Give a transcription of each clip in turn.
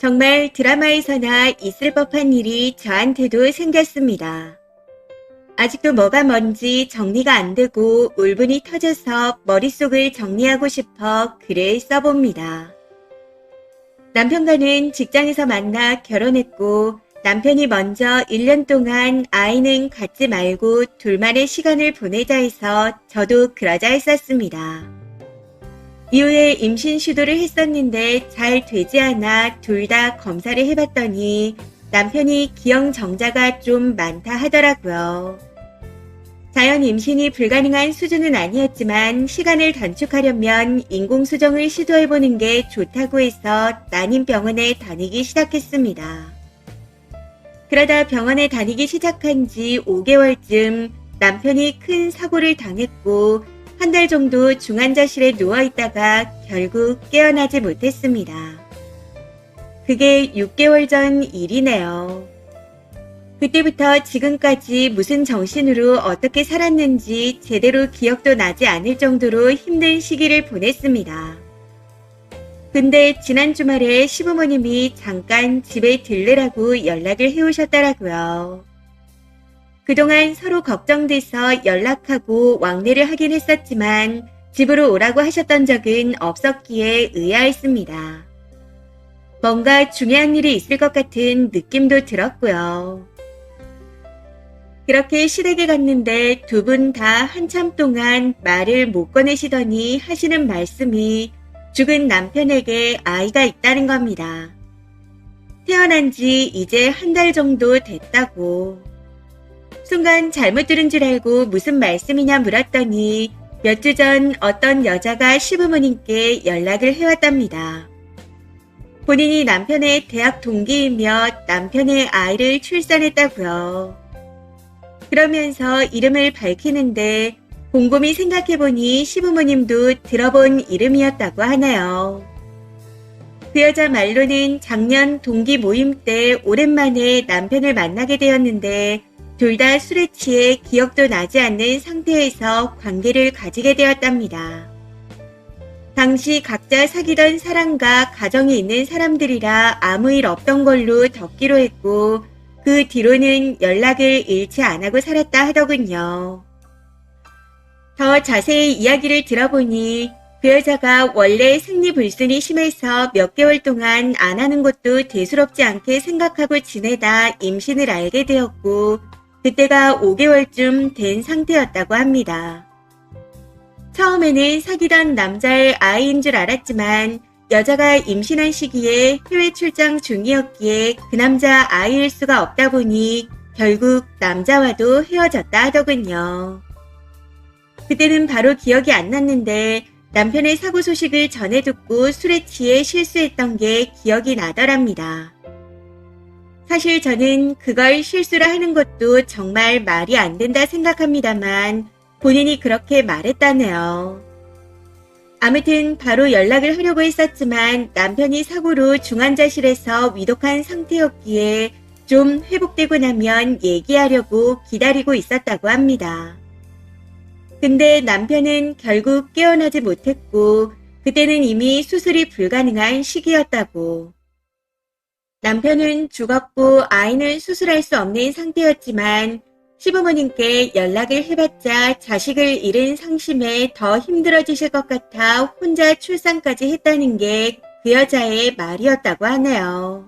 정말 드라마에서나 있을 법한 일이 저한테도 생겼습니다. 아직도 뭐가 뭔지 정리가 안 되고 울분이 터져서 머릿속을 정리하고 싶어 글을 써봅니다. 남편과는 직장에서 만나 결혼했고 남편이 먼저 1년 동안 아이는 갖지 말고 둘만의 시간을 보내자 해서 저도 그러자 했었습니다. 이후에 임신 시도를 했었는데 잘 되지 않아 둘 다 검사를 해봤더니 남편이 기형정자가 좀 많다 하더라고요. 자연 임신이 불가능한 수준은 아니었지만 시간을 단축하려면 인공수정을 시도해보는 게 좋다고 해서 난임병원에 다니기 시작했습니다. 그러다 병원에 다니기 시작한 지 5개월쯤 남편이 큰 사고를 당했고 한 달 정도 중환자실에 누워있다가 결국 깨어나지 못했습니다. 그게 6개월 전 일이네요. 그때부터 지금까지 무슨 정신으로 어떻게 살았는지 제대로 기억도 나지 않을 정도로 힘든 시기를 보냈습니다. 근데 지난 주말에 시부모님이 잠깐 집에 들르라고 연락을 해오셨더라고요. 그동안 서로 걱정돼서 연락하고 왕래를 하긴 했었지만 집으로 오라고 하셨던 적은 없었기에 의아했습니다. 뭔가 중요한 일이 있을 것 같은 느낌도 들었고요. 그렇게 시댁에 갔는데 두 분 다 한참 동안 말을 못 꺼내시더니 하시는 말씀이 죽은 남편에게 아이가 있다는 겁니다. 태어난 지 이제 한 달 정도 됐다고. 순간 잘못 들은 줄 알고 무슨 말씀이냐 물었더니 몇 주 전 어떤 여자가 시부모님께 연락을 해왔답니다. 본인이 남편의 대학 동기이며 남편의 아이를 출산했다고요. 그러면서 이름을 밝히는데 곰곰이 생각해보니 시부모님도 들어본 이름이었다고 하네요. 그 여자 말로는 작년 동기 모임 때 오랜만에 남편을 만나게 되었는데 둘 다 술에 취해 기억도 나지 않는 상태에서 관계를 가지게 되었답니다. 당시 각자 사귀던 사람과 가정이 있는 사람들이라 아무 일 없던 걸로 덮기로 했고 그 뒤로는 연락을 잃지 않고 살았다 하더군요. 더 자세히 이야기를 들어보니 그 여자가 원래 생리불순이 심해서 몇 개월 동안 안 하는 것도 대수롭지 않게 생각하고 지내다 임신을 알게 되었고 그때가 5개월쯤 된 상태였다고 합니다. 처음에는 사귀던 남자의 아이인 줄 알았지만 여자가 임신한 시기에 해외 출장 중이었기에 그 남자 아이일 수가 없다 보니 결국 남자와도 헤어졌다 하더군요. 그때는 바로 기억이 안 났는데 남편의 사고 소식을 전해 듣고 술에 취해 실수했던 게 기억이 나더랍니다. 사실 저는 그걸 실수라 하는 것도 정말 말이 안 된다 생각합니다만 본인이 그렇게 말했다네요. 아무튼 바로 연락을 하려고 했었지만 남편이 사고로 중환자실에서 위독한 상태였기에 좀 회복되고 나면 얘기하려고 기다리고 있었다고 합니다. 근데 남편은 결국 깨어나지 못했고 그때는 이미 수술이 불가능한 시기였다고. 남편은 죽었고 아이는 수술할 수 없는 상태였지만 시부모님께 연락을 해봤자 자식을 잃은 상심에 더 힘들어지실 것 같아 혼자 출산까지 했다는 게 그 여자의 말이었다고 하네요.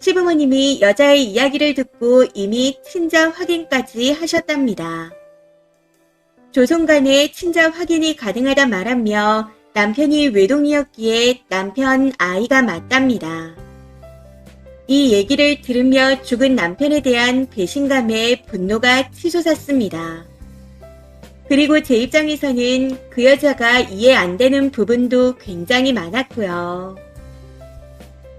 시부모님이 여자의 이야기를 듣고 이미 친자 확인까지 하셨답니다. 조손간에 친자 확인이 가능하다 말하며 남편이 외동이었기에 남편 아이가 맞답니다. 이 얘기를 들으며 죽은 남편에 대한 배신감에 분노가 치솟았습니다. 그리고 제 입장에서는 그 여자가 이해 안 되는 부분도 굉장히 많았고요.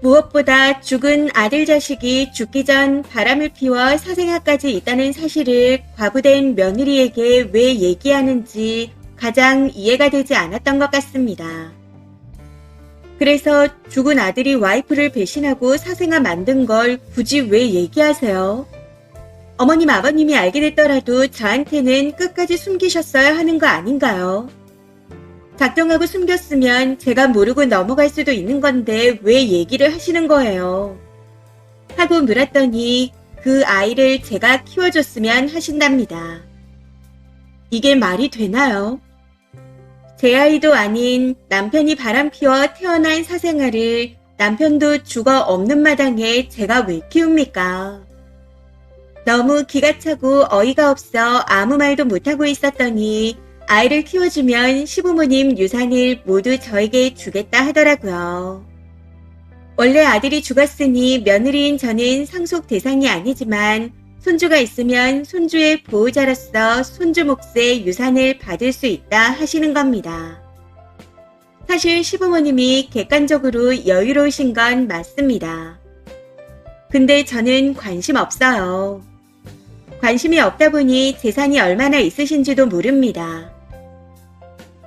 무엇보다 죽은 아들 자식이 죽기 전 바람을 피워 사생아까지 있다는 사실을 과부된 며느리에게 왜 얘기하는지 가장 이해가 되지 않았던 것 같습니다. 그래서 죽은 아들이 와이프를 배신하고 사생아 만든 걸 굳이 왜 얘기하세요? 어머님, 아버님이 알게 됐더라도 저한테는 끝까지 숨기셨어야 하는 거 아닌가요? 작정하고 숨겼으면 제가 모르고 넘어갈 수도 있는 건데 왜 얘기를 하시는 거예요? 하고 물었더니 그 아이를 제가 키워줬으면 하신답니다. 이게 말이 되나요? 제 아이도 아닌 남편이 바람피워 태어난 사생아를 남편도 죽어 없는 마당에 제가 왜 키웁니까? 너무 기가 차고 어이가 없어 아무 말도 못하고 있었더니 아이를 키워주면 시부모님 유산을 모두 저에게 주겠다 하더라고요. 원래 아들이 죽었으니 며느리인 저는 상속 대상이 아니지만 손주가 있으면 손주의 보호자로서 손주 몫의 유산을 받을 수 있다 하시는 겁니다. 사실 시부모님이 객관적으로 여유로우신 건 맞습니다. 근데 저는 관심 없어요. 관심이 없다 보니 재산이 얼마나 있으신지도 모릅니다.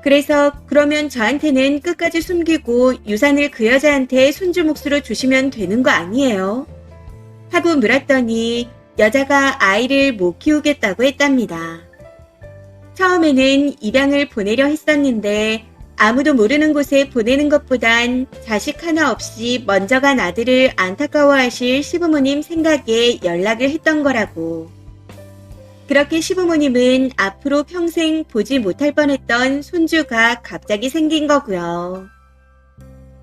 그래서 그러면 저한테는 끝까지 숨기고 유산을 그 여자한테 손주 몫으로 주시면 되는 거 아니에요? 하고 물었더니 여자가 아이를 못 키우겠다고 했답니다. 처음에는 입양을 보내려 했었는데 아무도 모르는 곳에 보내는 것보단 자식 하나 없이 먼저 간 아들을 안타까워하실 시부모님 생각에 연락을 했던 거라고. 그렇게 시부모님은 앞으로 평생 보지 못할 뻔했던 손주가 갑자기 생긴 거고요.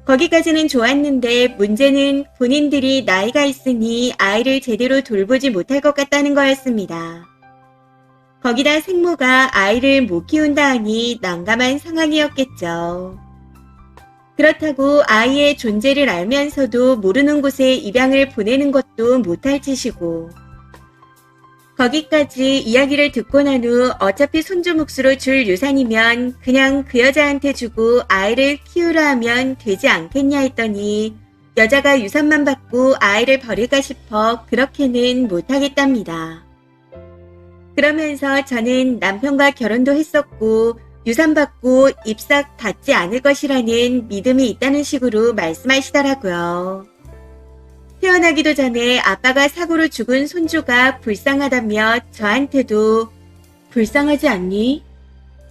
거기까지는 좋았는데 문제는 본인들이 나이가 있으니 아이를 제대로 돌보지 못할 것 같다는 거였습니다. 거기다 생모가 아이를 못 키운다 하니 난감한 상황이었겠죠. 그렇다고 아이의 존재를 알면서도 모르는 곳에 입양을 보내는 것도 못할 짓이고, 거기까지 이야기를 듣고 난 후 어차피 손주 몫으로 줄 유산이면 그냥 그 여자한테 주고 아이를 키우라 하면 되지 않겠냐 했더니 여자가 유산만 받고 아이를 버릴까 싶어 그렇게는 못하겠답니다. 그러면서 저는 남편과 결혼도 했었고 유산 받고 입싹 닿지 않을 것이라는 믿음이 있다는 식으로 말씀하시더라고요. 태어나기도 전에 아빠가 사고로 죽은 손주가 불쌍하다며 저한테도 불쌍하지 않니?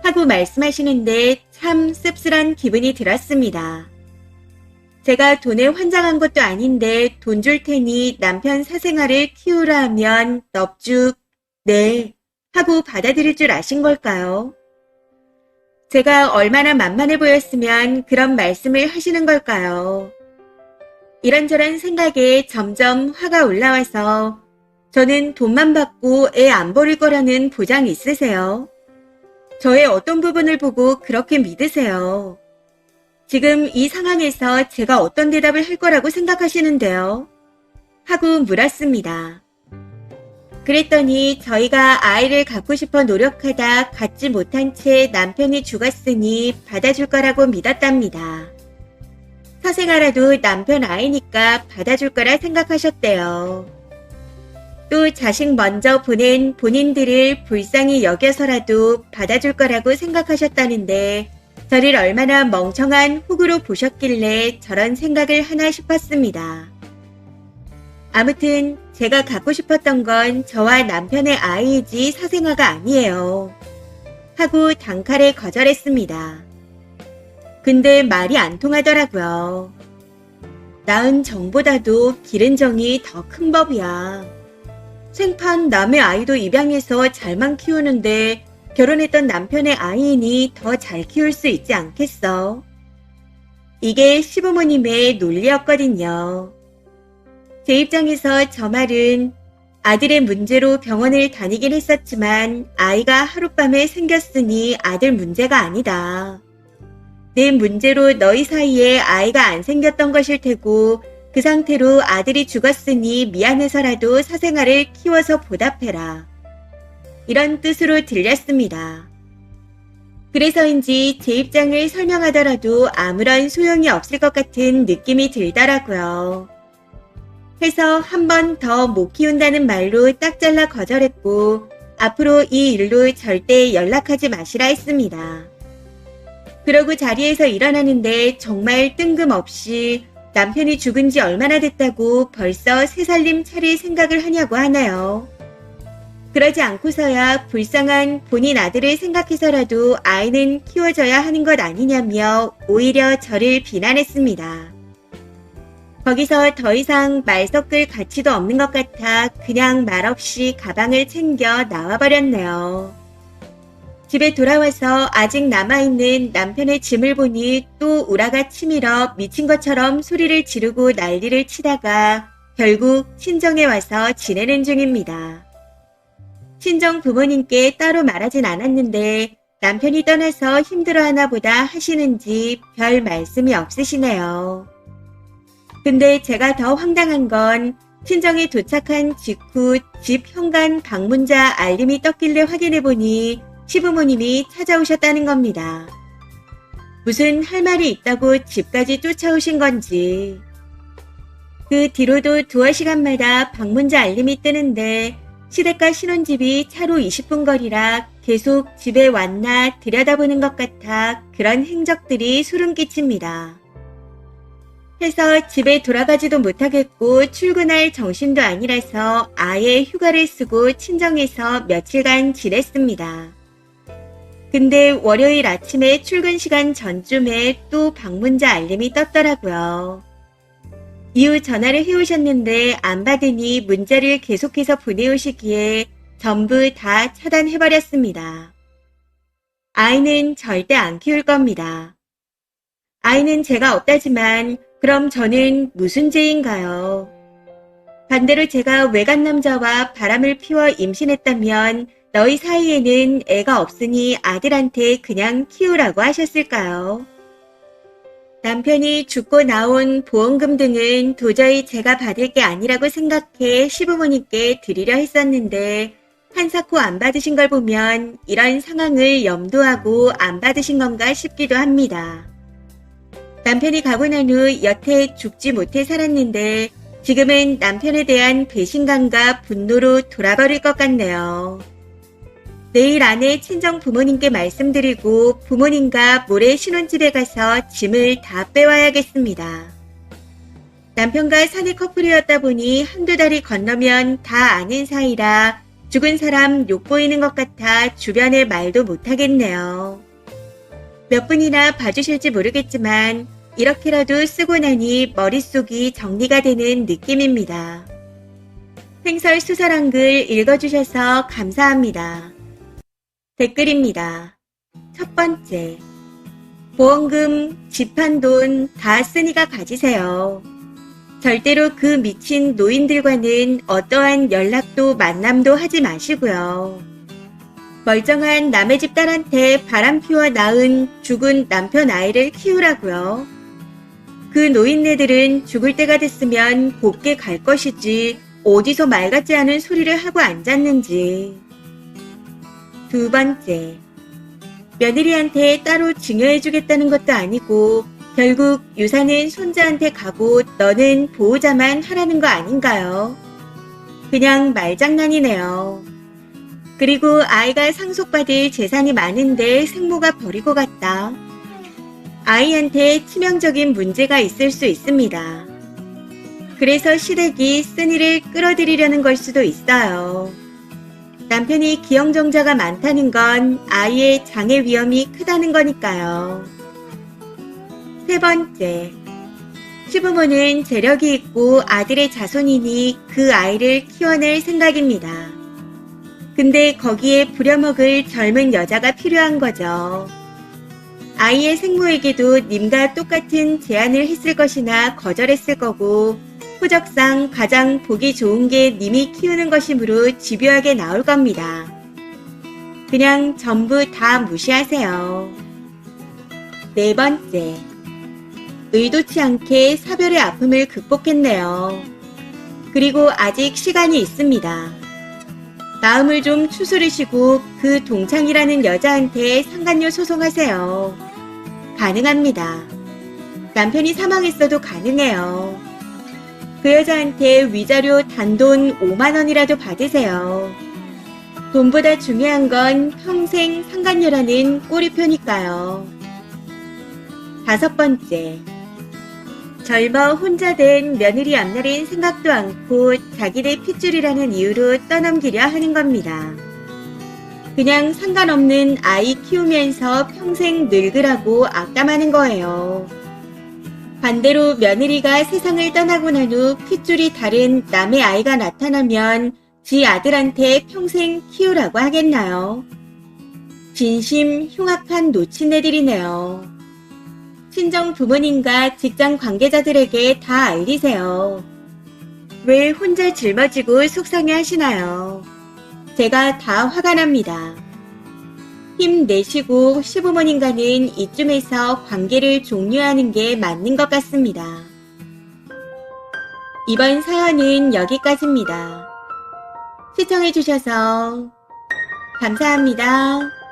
하고 말씀하시는데 참 씁쓸한 기분이 들었습니다. 제가 돈에 환장한 것도 아닌데 돈 줄 테니 남편 사생아를 키우라 하면 넙죽 네 하고 받아들일 줄 아신 걸까요? 제가 얼마나 만만해 보였으면 그런 말씀을 하시는 걸까요? 이런저런 생각에 점점 화가 올라와서 저는 돈만 받고 애 안 버릴 거라는 보장 있으세요? 저의 어떤 부분을 보고 그렇게 믿으세요? 지금 이 상황에서 제가 어떤 대답을 할 거라고 생각하시는데요? 하고 물었습니다. 그랬더니 저희가 아이를 갖고 싶어 노력하다 갖지 못한 채 남편이 죽었으니 받아줄 거라고 믿었답니다. 사생아라도 남편 아이니까 받아줄 거라 생각하셨대요. 또 자식 먼저 보낸 본인들을 불쌍히 여겨서라도 받아줄 거라고 생각하셨다는데 저를 얼마나 멍청한 호구로 보셨길래 저런 생각을 하나 싶었습니다. 아무튼 제가 갖고 싶었던 건 저와 남편의 아이이지 사생아가 아니에요. 하고 단칼에 거절했습니다. 근데 말이 안 통하더라고요. 낳은 정보다도 기른 정이 더 큰 법이야. 생판 남의 아이도 입양해서 잘만 키우는데 결혼했던 남편의 아이이니 더 잘 키울 수 있지 않겠어? 이게 시부모님의 논리였거든요. 제 입장에서 저 말은 아들의 문제로 병원을 다니긴 했었지만 아이가 하룻밤에 생겼으니 아들 문제가 아니다. 내 문제로 너희 사이에 아이가 안 생겼던 것일 테고 그 상태로 아들이 죽었으니 미안해서라도 사생아를 키워서 보답해라. 이런 뜻으로 들렸습니다. 그래서인지 제 입장을 설명하더라도 아무런 소용이 없을 것 같은 느낌이 들더라고요. 해서 한 번 더 못 키운다는 말로 딱 잘라 거절했고 앞으로 이 일로 절대 연락하지 마시라 했습니다. 그러고 자리에서 일어나는데 정말 뜬금없이 남편이 죽은 지 얼마나 됐다고 벌써 새살림 차릴 생각을 하냐고 하네요. 그러지 않고서야 불쌍한 본인 아들을 생각해서라도 아이는 키워줘야 하는 것 아니냐며 오히려 저를 비난했습니다. 거기서 더 이상 말 섞을 가치도 없는 것 같아 그냥 말없이 가방을 챙겨 나와버렸네요. 집에 돌아와서 아직 남아있는 남편의 짐을 보니 또 우라가 치밀어 미친 것처럼 소리를 지르고 난리를 치다가 결국 친정에 와서 지내는 중입니다. 친정 부모님께 따로 말하진 않았는데 남편이 떠나서 힘들어하나 보다 하시는지 별 말씀이 없으시네요. 근데 제가 더 황당한 건 친정에 도착한 직후 집 현관 방문자 알림이 떴길래 확인해보니 시부모님이 찾아오셨다는 겁니다. 무슨 할 말이 있다고 집까지 쫓아오신 건지. 그 뒤로도 두어 시간마다 방문자 알림이 뜨는데 시댁과 신혼집이 차로 20분 거리라 계속 집에 왔나 들여다보는 것 같아 그런 행적들이 소름 끼칩니다. 해서 집에 돌아가지도 못하겠고 출근할 정신도 아니라서 아예 휴가를 쓰고 친정에서 며칠간 지냈습니다. 근데 월요일 아침에 출근 시간 전쯤에 또 방문자 알림이 떴더라고요. 이후 전화를 해오셨는데 안 받으니 문자를 계속해서 보내오시기에 전부 다 차단해버렸습니다. 아이는 절대 안 키울 겁니다. 아이는 제가 없다지만 그럼 저는 무슨 죄인가요? 반대로 제가 외간 남자와 바람을 피워 임신했다면 너희 사이에는 애가 없으니 아들한테 그냥 키우라고 하셨을까요? 남편이 죽고 나온 보험금 등은 도저히 제가 받을 게 아니라고 생각해 시부모님께 드리려 했었는데 한사코 안 받으신 걸 보면 이런 상황을 염두하고 안 받으신 건가 싶기도 합니다. 남편이 가고 난 후 여태 죽지 못해 살았는데 지금은 남편에 대한 배신감과 분노로 돌아버릴 것 같네요. 내일 아내 친정 부모님께 말씀드리고 부모님과 모레 신혼집에 가서 짐을 다 빼와야겠습니다. 남편과 사내 커플이었다 보니 한두 달이 건너면 다 아는 사이라 죽은 사람 욕보이는 것 같아 주변에 말도 못하겠네요. 몇 분이나 봐주실지 모르겠지만 이렇게라도 쓰고 나니 머릿속이 정리가 되는 느낌입니다. 횡설수설한 글 읽어주셔서 감사합니다. 댓글입니다. 첫 번째, 보험금, 집 한 돈 다 쓰니까 가지세요. 절대로 그 미친 노인들과는 어떠한 연락도 만남도 하지 마시고요. 멀쩡한 남의 집 딸한테 바람 피워 낳은 죽은 남편 아이를 키우라고요. 그 노인네들은 죽을 때가 됐으면 곱게 갈 것이지 어디서 말 같지 않은 소리를 하고 앉았는지. 두 번째, 며느리한테 따로 증여해주겠다는 것도 아니고 결국 유산은 손자한테 가고 너는 보호자만 하라는 거 아닌가요? 그냥 말장난이네요. 그리고 아이가 상속받을 재산이 많은데 생모가 버리고 갔다. 아이한테 치명적인 문제가 있을 수 있습니다. 그래서 시댁이 쓴이를 끌어들이려는 걸 수도 있어요. 남편이 기형정자가 많다는 건 아이의 장애 위험이 크다는 거니까요. 세 번째, 시부모는 재력이 있고 아들의 자손이니 그 아이를 키워낼 생각입니다. 근데 거기에 부려먹을 젊은 여자가 필요한 거죠. 아이의 생모에게도 님과 똑같은 제안을 했을 것이나 거절했을 거고 호적상 가장 보기 좋은 게 님이 키우는 것이므로 집요하게 나올 겁니다. 그냥 전부 다 무시하세요. 네 번째, 의도치 않게 사별의 아픔을 극복했네요. 그리고 아직 시간이 있습니다. 마음을 좀 추스르시고 그 동창이라는 여자한테 상간녀 소송하세요. 가능합니다. 남편이 사망했어도 가능해요. 그 여자한테 위자료 단돈 5만 원이라도 받으세요. 돈보다 중요한 건 평생 상간녀라는 꼬리표니까요. 다섯 번째, 젊어 혼자 된 며느리 앞날은 생각도 않고 자기네 핏줄이라는 이유로 떠넘기려 하는 겁니다. 그냥 상관없는 아이 키우면서 평생 늙으라고 악담하는 거예요. 반대로 며느리가 세상을 떠나고 난 후 핏줄이 다른 남의 아이가 나타나면 지 아들한테 평생 키우라고 하겠나요? 진심 흉악한 노친네들이네요. 친정 부모님과 직장 관계자들에게 다 알리세요. 왜 혼자 짊어지고 속상해 하시나요? 제가 다 화가 납니다. 힘내시고 시부모님과는 이쯤에서 관계를 종료하는 게 맞는 것 같습니다. 이번 사연은 여기까지입니다. 시청해주셔서 감사합니다.